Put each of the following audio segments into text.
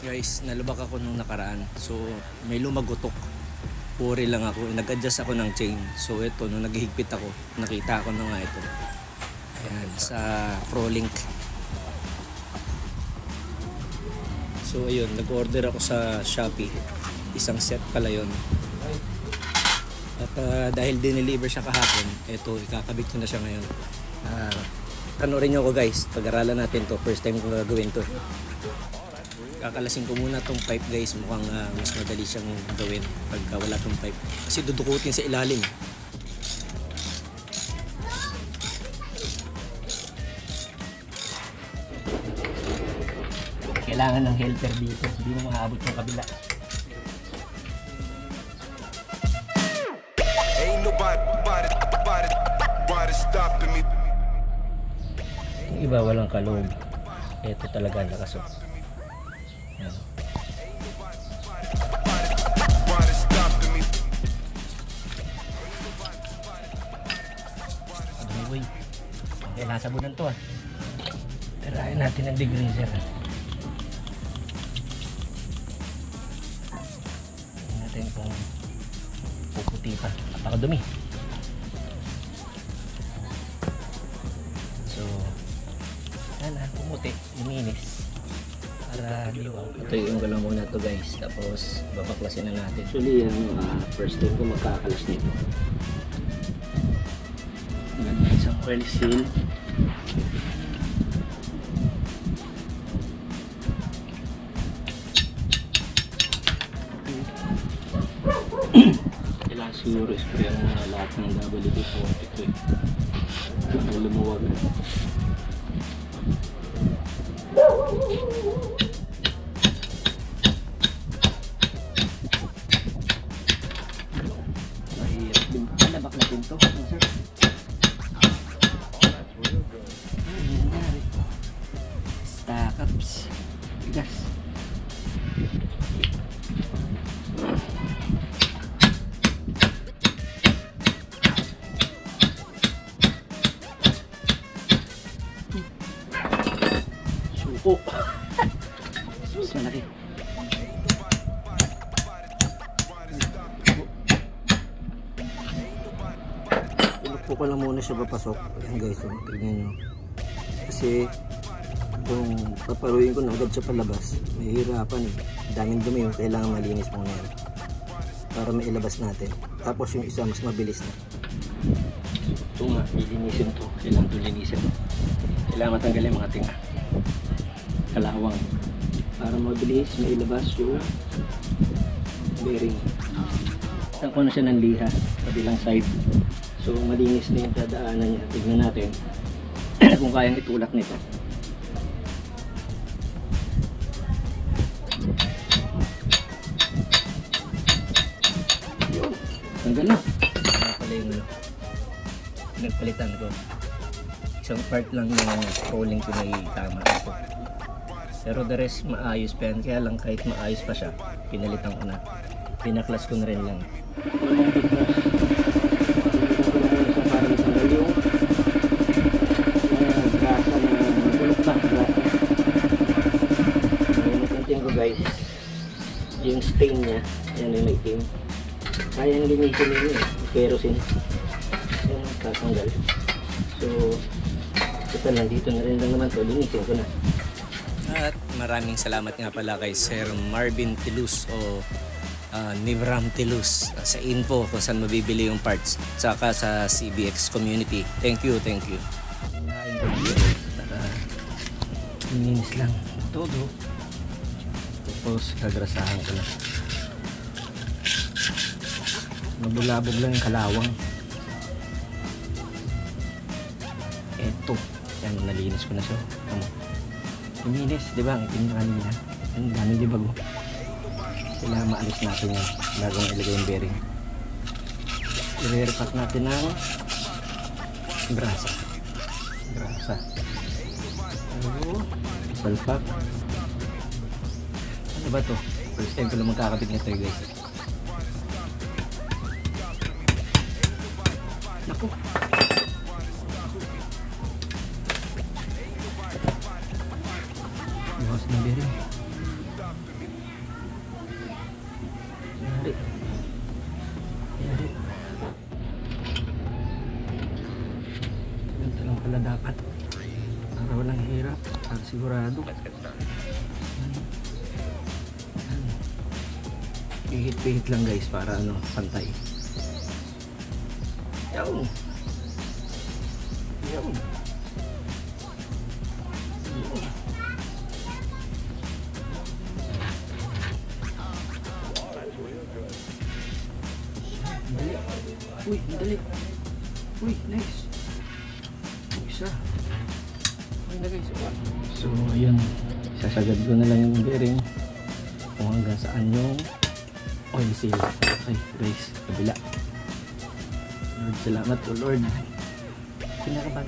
Guys, nalubak ako nung nakaraan. So, may lumagutok. Puri lang ako. Nag-adjust ako ng chain. So, ito, nung naghihigpit ako, nakita ko na nga ito. Ayan, sa ProLink. So, ayun, nag-order ako sa Shopee. Isang set pala yun. At dahil dineliver siya kahapon, ito, ikakabit ko na siya ngayon. Panoorin nyo ako guys, pag-aralan natin to. First time ko gagawin to. Kakalasin ko muna tong pipe guys. Mukhang mas madali siyang gawin pagka wala tong pipe. Kasi dudukutin sa ilalim. Kailangan ng helper dito. Hindi mo maaabot yung kabila. Ain't nobody stopping me. Iba walang kaloob. Ito talaga nakasok. Anyway, kailangan sabunan to Tirahin natin ang degreaser. Tignan natin kung puputi pa. Napakadumi. So, yan pumuti, luminis. Para liwaw. Ito yung galang muna to guys. Tapos babaklasin na natin. Actually first time ko magkakalas nito. Isang oil seal. Kailangan siguro sprayan mo na lahat ng WD-40 para lumuwag. Mahirap din palabak natin to, sir. Stack-ups. Bigas. Suko. Mas malaki. Ilukpo ko lang muna siya papasok. Ayan guys, tignan nyo. Kasi kung paparuin ko na agad siya palabas, mahihirapan daming dumi yung kailangan malinis muna yan para mailabas natin. Tapos yung isa mas mabilis na. Ito nga, lilinisin to. Kailangan ito linisin. Kailangan matanggalin mga tinga, kalawang, para mabilis mailabas yung bearing. Saan ko na siya ng liha kabilang side. So malinis na yung dadaanan niya. Tignan natin kung kayang itulak nito. Yun, tanggal na. Pala yung nagpalitan ko. Isang part lang yung rolling ko na tama ito. Pero the rest maayos pa yan. Kaya lang kahit maayos pa siya, pinalitan ko na. Pinaklas ko na rin lang. Guys, yung stain niya, yan yung itim. Kayang linisin nyo kerosene. Yung tatanggal. So, ito lang, dito na rin lang naman to, linisin ko na. At maraming salamat nga pala kay Sir Marvin Tilus o Nivram Tilus sa info kung saan mabibili yung parts, saka sa CBX community. Thank you, thank you. Para lininis lang todo. Tapos kagrasahan ko lang. Mabulabog lang yung kalawang. Eto, yan, nalinis ko na siya. Tama. Luminis, di ba? Ang itim na kanina. Ang daming libag. Kailangan maalis natin yan bago ilagay yung bearing. I-repack natin ng brasa. Salpak. Ano ba to? First time ko lang magkakabit nito guys. Naku. Bukas na bearing. sarado. Pihit-pihit lang guys para ano, pantay. Yaw. Yaw. Dali. Uy, dali. Uy, nice. Isa. Okay na guys. So, ayan. Sasagad ko na lang yung bearing kung hanggang saan yung oil seal. Okay guys, kabila. Lord, salamat po Lord. Pinakaban.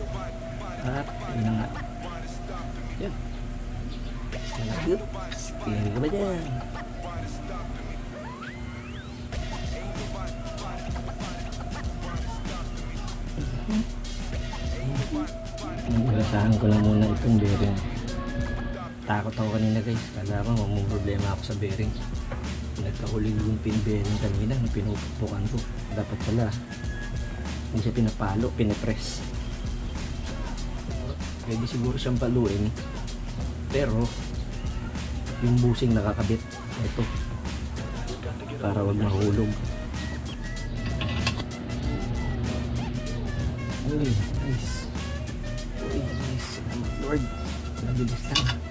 At, yun na nga. Yan. Salamat. Tingnan ka ba dyan? Naglasahan ko lang muna itong bearing. Takot ako kanina guys. Kala ko may problema ako sa bearing. Nagkahulig yung pin bearing kanina na pinupukpukan ko. Dapat pala hindi siya pinapalo, pinipress. Pwede siguro siyang paluin. Pero yung busing nakakabit. Ito. Para wag mahulog. Uy, nice. Uy, nice. Lord, nabilis lang.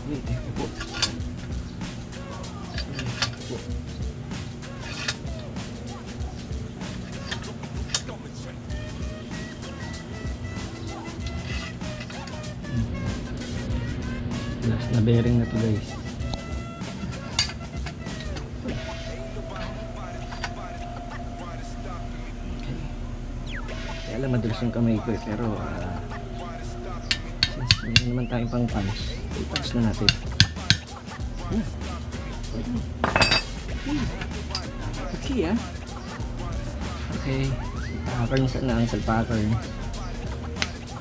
Uy, teko po. Last na bearing na to guys. Kaya lang madulas yung kamay ko eh, pero since hindi naman tayong pang punch, i-punch na natin. Okay ah. Okay, pattern sa na ang pattern.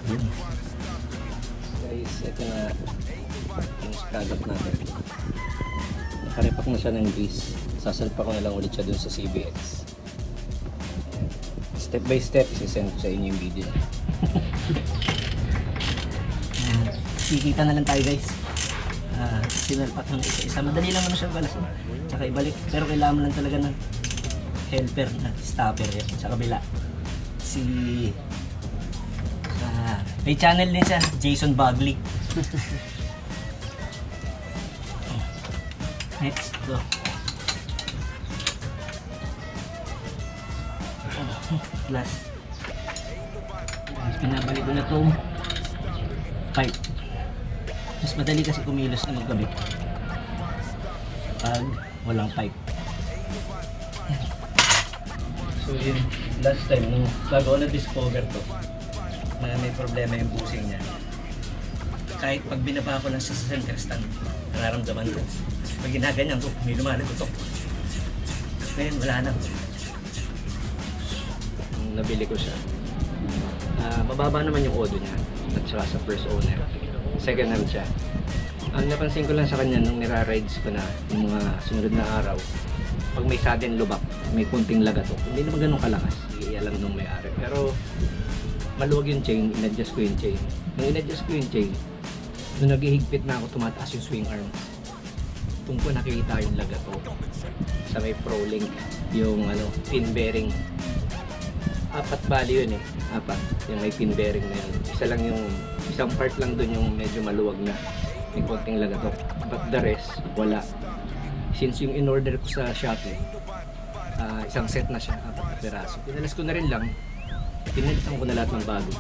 Yun. Guys, ito na yung skagat natin. Nakarepak na siya ng grease. Sasalpa ko na lang ulit siya dun sa CBX. Step by step, isisend ko sa inyo yung video. Kikita na lang tayo guys. Sinalpak ng isa-isa. Madali lang naman siya balas. Tsaka ibalik. Pero kailangan mo lang talaga ng helper na stopper yan. Sa kabila. May channel din siya, Jason Bagley. Next to. Last. Pinabalik ko na itong pipe. Mas madali kasi kumilos na magkabit pag walang pipe. So yun, last time nung bago ko na-discover to, may problema yung busing niya. Kahit pag binaba ko lang sa center stand, nararamdaman ko. Pag ginaganyan ko, may lumalagotok. Ngayon wala na. Nabili ko siya. Mababa naman yung odo niya at saka sa first owner. Second hand siya. Ang napansin ko lang sa kanya nung nira-rides ko na yung mga sunod na araw, pag may sudden lubak, may kunting lagatok, hindi naman ganun kalakas. Alam nung may-ari. Pero maluwag yung chain, in-adjust ko yung chain. Nung in-adjust ko yung chain, nung naghihigpit na ako, tumataas yung swing arm. Doon ko nakikita yung lagatok sa may Pro Link, yung pin bearing. Apat bali yun eh. Apat. Yung may pin bearing na yun. Isa lang yung, isang part lang dun yung medyo maluwag na. May konting lagatok. But the rest, wala. Since yung in-order ko sa Shopee, isang set na siya, apat na piraso. Pinalas ko na rin lang. Pinalitan ko na lahat ng bago.